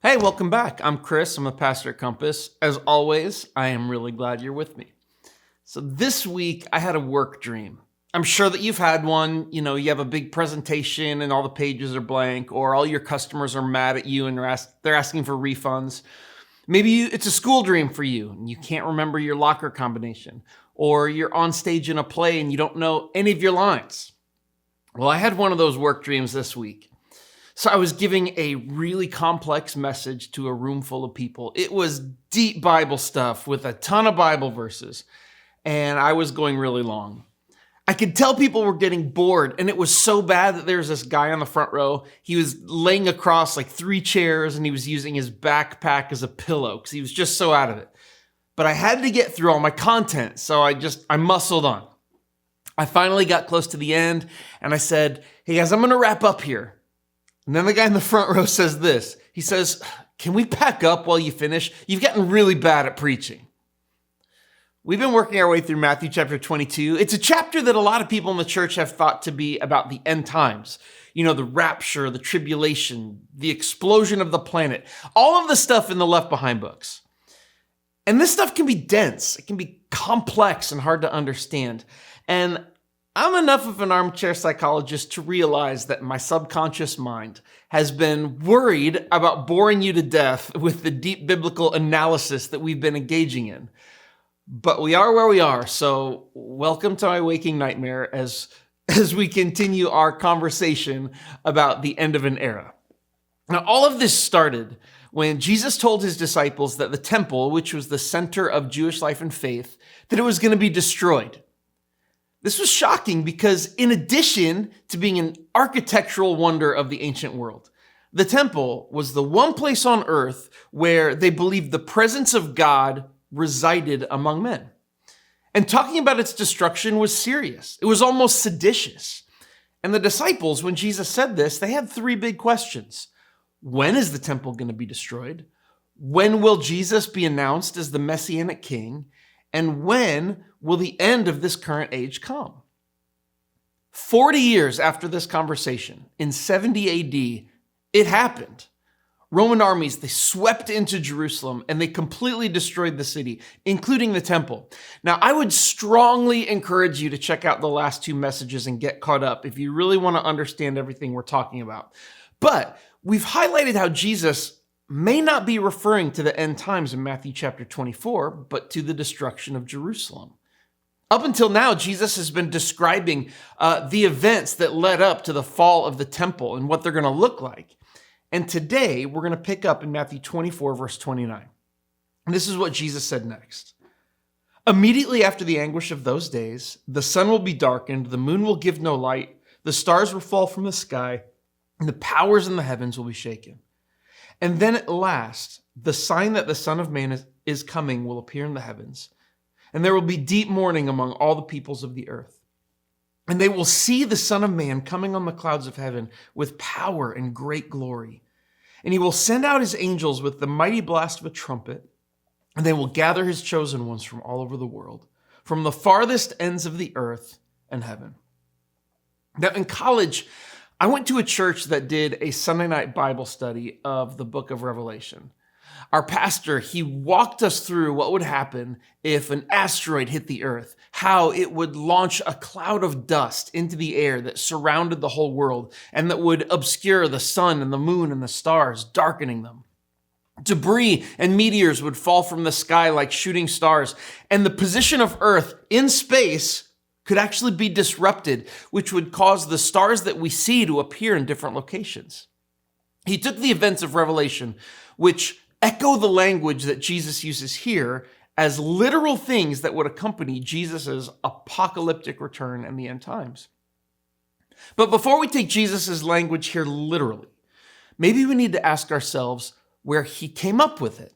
Hey, welcome back. I'm Chris. I'm a pastor at Compass. As always, I am really glad you're with me. So this week, I had a work dream. I'm sure that you've had one. You know, you have a big presentation and all the pages are blank, or all your customers are mad at you and they're asking for refunds. Maybe it's a school dream for you and you can't remember your locker combination, or you're on stage in a play and you don't know any of your lines. Well, I had one of those work dreams this week. So I was giving a really complex message to a room full of people. It was deep Bible stuff with a ton of Bible verses, and I was going really long. I could tell people were getting bored, and it was so bad that there was this guy on the front row. He was laying across like 3 chairs, and he was using his backpack as a pillow because he was just so out of it. But I had to get through all my content, so I muscled on. I finally got close to the end, and I said, "Hey guys, I'm going to wrap up here." And then the guy in the front row says this. He says, "Can we pack up while you finish? You've gotten really bad at preaching." We've been working our way through Matthew chapter 22. It's a chapter that a lot of people in the church have thought to be about the end times. You know, the rapture, the tribulation, the explosion of the planet, all of the stuff in the Left Behind books. And this stuff can be dense. It can be complex and hard to understand. And I'm enough of an armchair psychologist to realize that my subconscious mind has been worried about boring you to death with the deep biblical analysis that we've been engaging in. But we are where we are, so welcome to my waking nightmare as we continue our conversation about the end of an era. Now, all of this started when Jesus told his disciples that the temple, which was the center of Jewish life and faith, that it was going to be destroyed. This was shocking because in addition to being an architectural wonder of the ancient world, the temple was the one place on earth where they believed the presence of God resided among men. And talking about its destruction was serious. It was almost seditious. And the disciples, when Jesus said this, they had 3 big questions. When is the temple going to be destroyed? When will Jesus be announced as the Messianic King? And when will the end of this current age come? 40 years after this conversation, in 70 AD, it happened. Roman armies, they swept into Jerusalem and they completely destroyed the city, including the temple. Now, I would strongly encourage you to check out the last 2 messages and get caught up if you really want to understand everything we're talking about. But we've highlighted how Jesus may not be referring to the end times in Matthew chapter 24, but to the destruction of Jerusalem. Up until now, Jesus has been describing the events that led up to the fall of the temple and what they're going to look like. And today, we're going to pick up in Matthew 24, verse 29. And this is what Jesus said next. "Immediately after the anguish of those days, the sun will be darkened, the moon will give no light, the stars will fall from the sky, and the powers in the heavens will be shaken. And then at last, the sign that the Son of Man is coming will appear in the heavens. And there will be deep mourning among all the peoples of the earth. And they will see the Son of Man coming on the clouds of heaven with power and great glory. And he will send out his angels with the mighty blast of a trumpet. And they will gather his chosen ones from all over the world, from the farthest ends of the earth and heaven." Now, in college, I went to a church that did a Sunday night Bible study of the book of Revelation. Our pastor, he walked us through what would happen if an asteroid hit the earth, how it would launch a cloud of dust into the air that surrounded the whole world and that would obscure the sun and the moon and the stars, darkening them. Debris and meteors would fall from the sky like shooting stars, and the position of Earth in space could actually be disrupted, which would cause the stars that we see to appear in different locations. He took the events of Revelation, which echo the language that Jesus uses here, as literal things that would accompany Jesus' apocalyptic return in the end times. But before we take Jesus' language here literally, maybe we need to ask ourselves where he came up with it.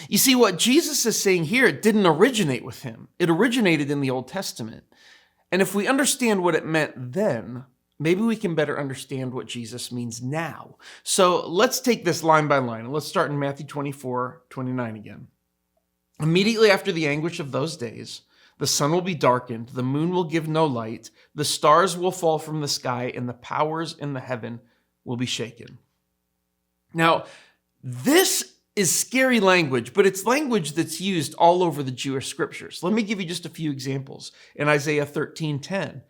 You see, what Jesus is saying here, it didn't originate with him. It originated in the Old Testament. And if we understand what it meant then, maybe we can better understand what Jesus means now. So let's take this line by line. Let's start in Matthew 24, 29 again. "Immediately after the anguish of those days, the sun will be darkened, the moon will give no light, the stars will fall from the sky, and the powers in the heaven will be shaken." Now, This is scary language, but it's language that's used all over the Jewish scriptures. Let me give you just a few examples. In Isaiah 13:10, it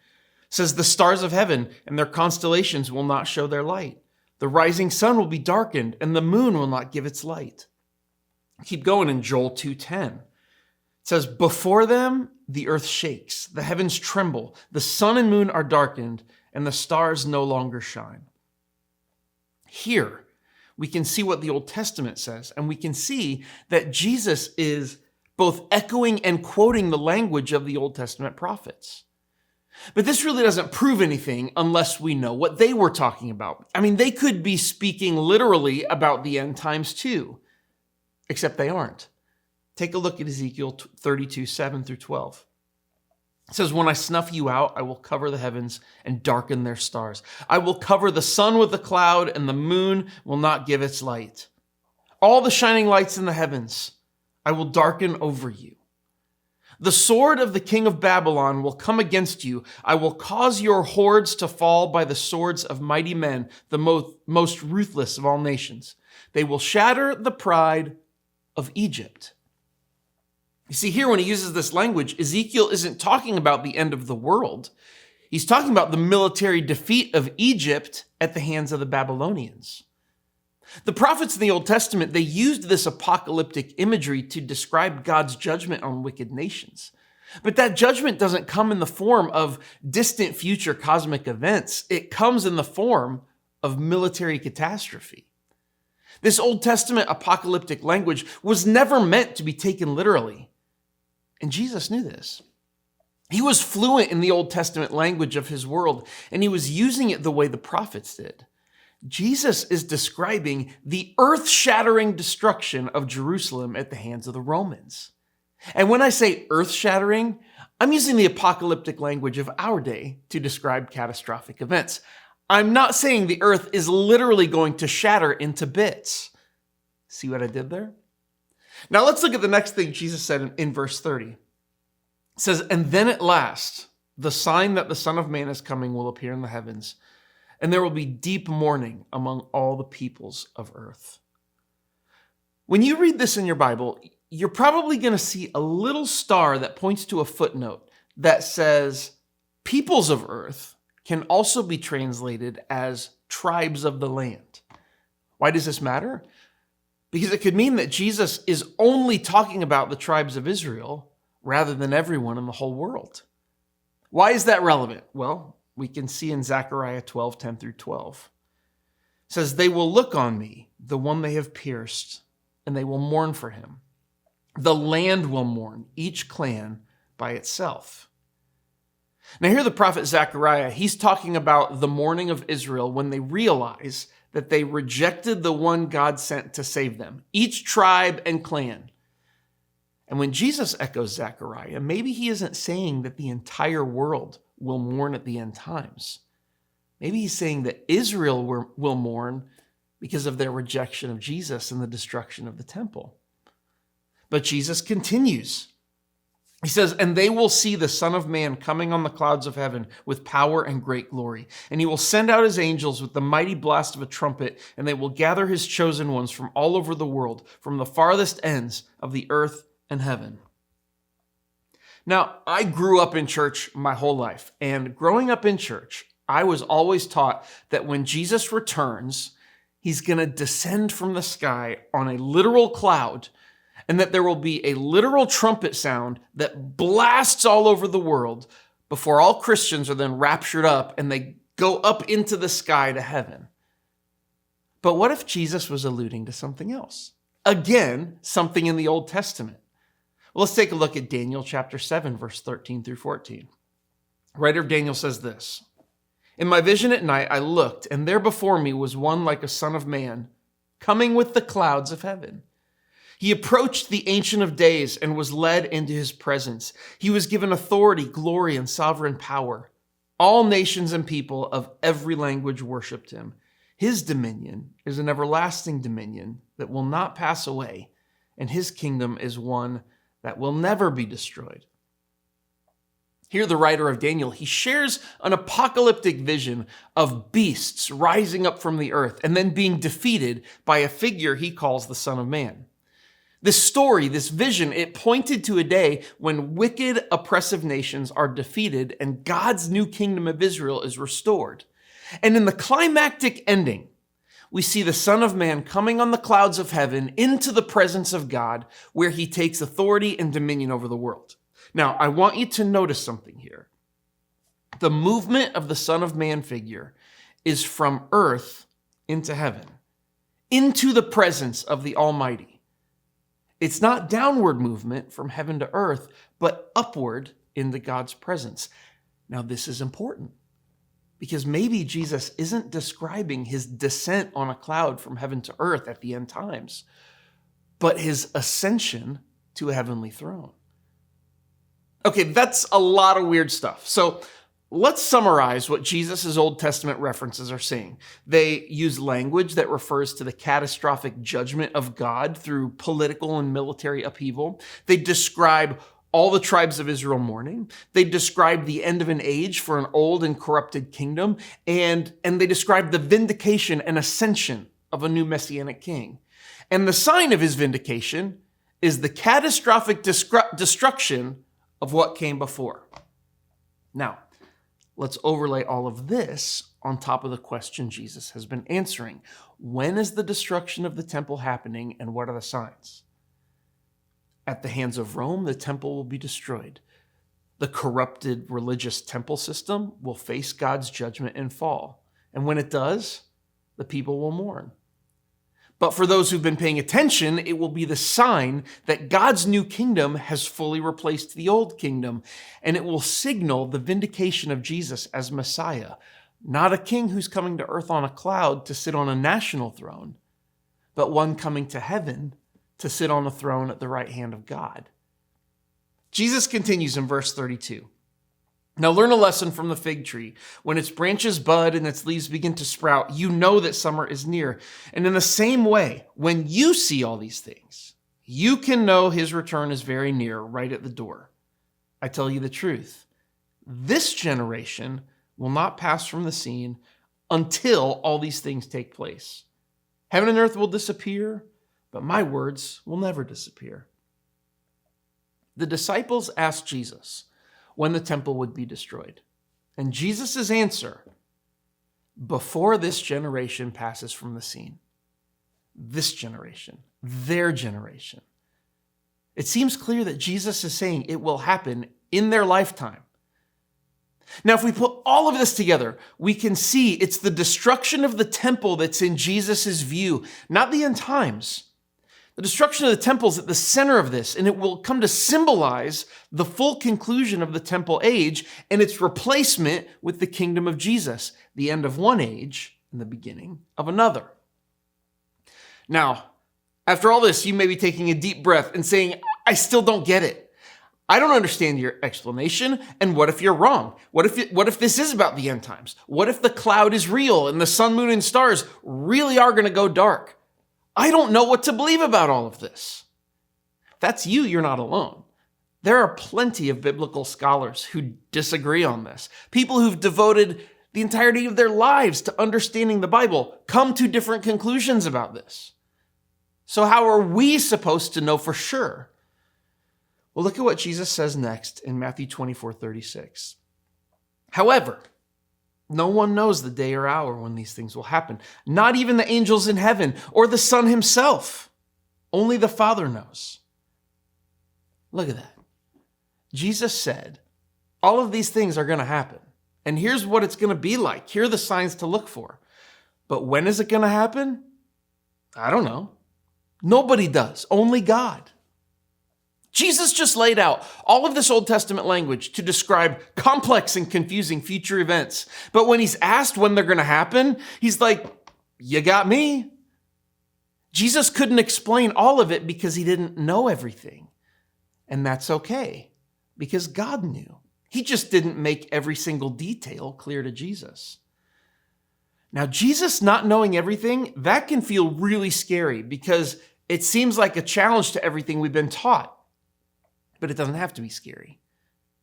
says, "The stars of heaven and their constellations will not show their light. The rising sun will be darkened, and the moon will not give its light." Keep going in Joel 2:10. It says, "Before them the earth shakes, the heavens tremble, the sun and moon are darkened, and the stars no longer shine." Here, we can see what the Old Testament says, and we can see that Jesus is both echoing and quoting the language of the Old Testament prophets. But this really doesn't prove anything unless we know what they were talking about. I mean, they could be speaking literally about the end times too, except they aren't. Take a look at Ezekiel 32:7-12. It says, "When I snuff you out, I will cover the heavens and darken their stars. I will cover the sun with a cloud, and the moon will not give its light. All the shining lights in the heavens I will darken over you. The sword of the king of Babylon will come against you. I will cause your hordes to fall by the swords of mighty men, the most ruthless of all nations. They will shatter the pride of Egypt." You see, here when he uses this language, Ezekiel isn't talking about the end of the world. He's talking about the military defeat of Egypt at the hands of the Babylonians. The prophets in the Old Testament, they used this apocalyptic imagery to describe God's judgment on wicked nations. But that judgment doesn't come in the form of distant future cosmic events. It comes in the form of military catastrophe. This Old Testament apocalyptic language was never meant to be taken literally. And Jesus knew this. He was fluent in the Old Testament language of his world, and he was using it the way the prophets did. Jesus is describing the earth-shattering destruction of Jerusalem at the hands of the Romans. And when I say earth-shattering, I'm using the apocalyptic language of our day to describe catastrophic events. I'm not saying the earth is literally going to shatter into bits. See what I did there? Now let's look at the next thing Jesus said in verse 30. It says, "And then at last, the sign that the Son of Man is coming will appear in the heavens, and there will be deep mourning among all the peoples of earth." When you read this in your Bible, you're probably going to see a little star that points to a footnote that says, "Peoples of earth" can also be translated as tribes of the land. Why does this matter? Because it could mean that Jesus is only talking about the tribes of Israel rather than everyone in the whole world. Why is that relevant? Well, we can see in Zechariah 12:10-12. It says, "They will look on me, the one they have pierced, and they will mourn for him. The land will mourn, each clan by itself." Now here the prophet Zechariah, he's talking about the mourning of Israel when they realize that they rejected the one God sent to save them, each tribe and clan. And when Jesus echoes Zechariah, maybe he isn't saying that the entire world will mourn at the end times. Maybe he's saying that Israel will mourn because of their rejection of Jesus and the destruction of the temple. But Jesus continues. He says, "And they will see the Son of Man coming on the clouds of heaven with power and great glory. And he will send out his angels with the mighty blast of a trumpet, and they will gather his chosen ones from all over the world, from the farthest ends of the earth and heaven." Now, I grew up in church my whole life, and growing up in church, I was always taught that when Jesus returns, he's going to descend from the sky on a literal cloud, and that there will be a literal trumpet sound that blasts all over the world before all Christians are then raptured up and they go up into the sky to heaven. But what if Jesus was alluding to something else? Again, something in the Old Testament. Well, let's take a look at Daniel chapter 7, verse 13-14. The writer of Daniel says this, "In my vision at night I looked, and there before me was one like a son of man, coming with the clouds of heaven. He approached the Ancient of Days and was led into his presence. He was given authority, glory, and sovereign power. All nations and people of every language worshiped him. His dominion is an everlasting dominion that will not pass away, and his kingdom is one that will never be destroyed." Here, the writer of Daniel, he shares an apocalyptic vision of beasts rising up from the earth and then being defeated by a figure he calls the Son of Man. This story, this vision, it pointed to a day when wicked, oppressive nations are defeated and God's new kingdom of Israel is restored. And in the climactic ending, we see the Son of Man coming on the clouds of heaven into the presence of God, where he takes authority and dominion over the world. Now, I want you to notice something here. The movement of the Son of Man figure is from earth into heaven, into the presence of the Almighty. It's not downward movement from heaven to earth, but upward into God's presence. Now, this is important because maybe Jesus isn't describing his descent on a cloud from heaven to earth at the end times, but his ascension to a heavenly throne. Okay, that's a lot of weird stuff. So let's summarize what Jesus' Old Testament references are saying. They use language that refers to the catastrophic judgment of God through political and military upheaval. They describe all the tribes of Israel mourning. They describe the end of an age for an old and corrupted kingdom. And they describe the vindication and ascension of a new messianic king. And the sign of his vindication is the catastrophic destruction of what came before. Now, let's overlay all of this on top of the question Jesus has been answering. When is the destruction of the temple happening, and what are the signs? At the hands of Rome, the temple will be destroyed. The corrupted religious temple system will face God's judgment and fall. And when it does, the people will mourn. But for those who've been paying attention, it will be the sign that God's new kingdom has fully replaced the old kingdom, and it will signal the vindication of Jesus as Messiah, not a king who's coming to earth on a cloud to sit on a national throne, but one coming to heaven to sit on a throne at the right hand of God. Jesus continues in verse 32. Now learn a lesson from the fig tree. When its branches bud and its leaves begin to sprout, you know that summer is near. And in the same way, when you see all these things, you can know his return is very near, right at the door. I tell you the truth. This generation will not pass from the scene until all these things take place. Heaven and earth will disappear, but my words will never disappear. The disciples asked Jesus when the temple would be destroyed. And Jesus' answer, before this generation passes from the scene. This generation, their generation. It seems clear that Jesus is saying it will happen in their lifetime. Now, if we put all of this together, we can see it's the destruction of the temple that's in Jesus' view, not the end times. The destruction of the temple is at the center of this, and it will come to symbolize the full conclusion of the temple age and its replacement with the kingdom of Jesus, the end of one age and the beginning of another. Now, after all this, you may be taking a deep breath and saying, I still don't get it. I don't understand your explanation, and what if you're wrong? What if this is about the end times? What if the cloud is real and the sun, moon, and stars really are going to go dark? I don't know what to believe about all of this. If that's you, you're not alone. There are plenty of biblical scholars who disagree on this. People who've devoted the entirety of their lives to understanding the Bible come to different conclusions about this. So how are we supposed to know for sure? Well, look at what Jesus says next in Matthew 24:36. However, no one knows the day or hour when these things will happen. Not even the angels in heaven or the Son himself. Only the Father knows. Look at that. Jesus said, all of these things are going to happen. And here's what it's going to be like. Here are the signs to look for. But when is it going to happen? I don't know. Nobody does. Only God. Jesus just laid out all of this Old Testament language to describe complex and confusing future events. But when he's asked when they're going to happen, he's like, you got me. Jesus couldn't explain all of it because he didn't know everything. And that's okay, because God knew. He just didn't make every single detail clear to Jesus. Now, Jesus not knowing everything, that can feel really scary because it seems like a challenge to everything we've been taught. But it doesn't have to be scary.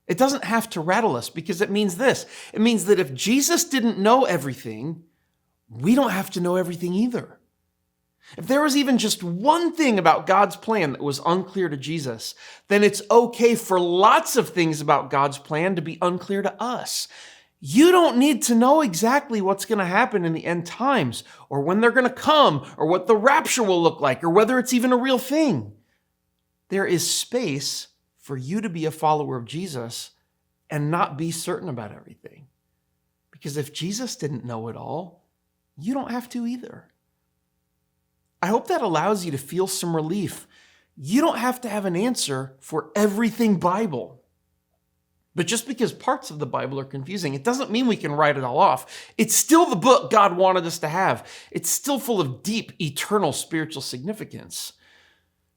It doesn't have to rattle us because it means this. It means that if Jesus didn't know everything, we don't have to know everything either. If there was even just one thing about God's plan that was unclear to Jesus, then it's okay for lots of things about God's plan to be unclear to us. You don't need to know exactly what's going to happen in the end times, or when they're going to come, or what the rapture will look like, or whether it's even a real thing. There is space for you to be a follower of Jesus and not be certain about everything. Because if Jesus didn't know it all, you don't have to either. I hope that allows you to feel some relief. You don't have to have an answer for everything Bible. But just because parts of the Bible are confusing, it doesn't mean we can write it all off. It's still the book God wanted us to have. It's still full of deep, eternal spiritual significance.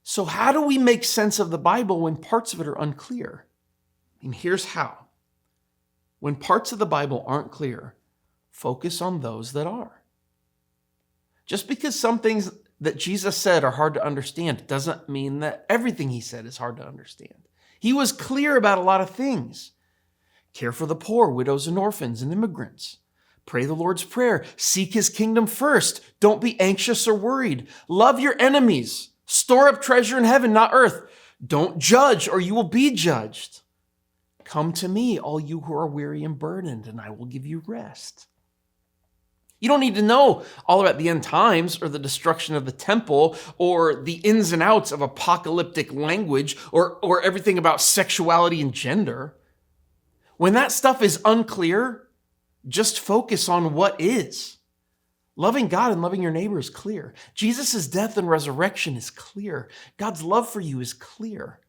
So how do we make sense of the Bible when parts of it are unclear? And here's how. When parts of the Bible aren't clear, focus on those that are. Just because some things that Jesus said are hard to understand doesn't mean that everything he said is hard to understand. He was clear about a lot of things. Care for the poor, widows and orphans, and immigrants. Pray the Lord's Prayer. Seek his kingdom first. Don't be anxious or worried. Love your enemies. Store up treasure in heaven, not earth. Don't judge, or you will be judged. Come to me, all you who are weary and burdened, and I will give you rest. You don't need to know all about the end times or the destruction of the temple or the ins and outs of apocalyptic language or everything about sexuality and gender. When that stuff is unclear, just focus on what is. Loving God and loving your neighbor is clear. Jesus' death and resurrection is clear. God's love for you is clear.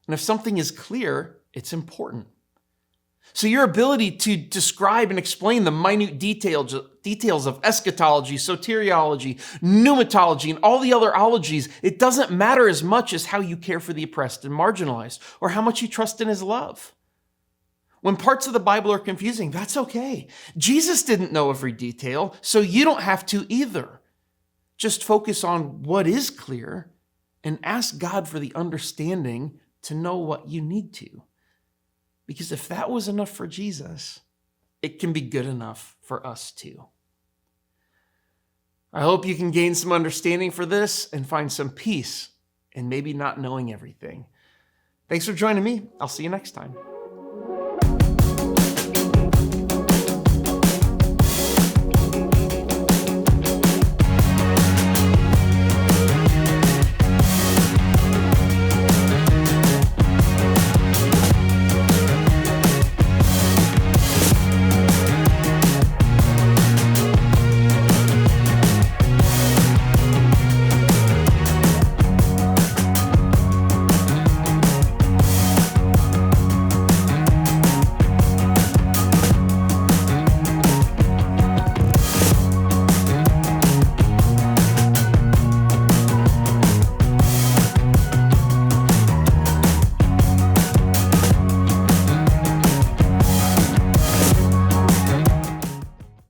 And if something is clear, it's important. So your ability to describe and explain the minute details of eschatology, soteriology, pneumatology, and all the other ologies, it doesn't matter as much as how you care for the oppressed and marginalized, or how much you trust in his love. When parts of the Bible are confusing, that's okay. Jesus didn't know every detail, so you don't have to either. Just focus on what is clear and ask God for the understanding to know what you need to. Because if that was enough for Jesus, it can be good enough for us too. I hope you can gain some understanding for this and find some peace in maybe not knowing everything. Thanks for joining me. I'll see you next time.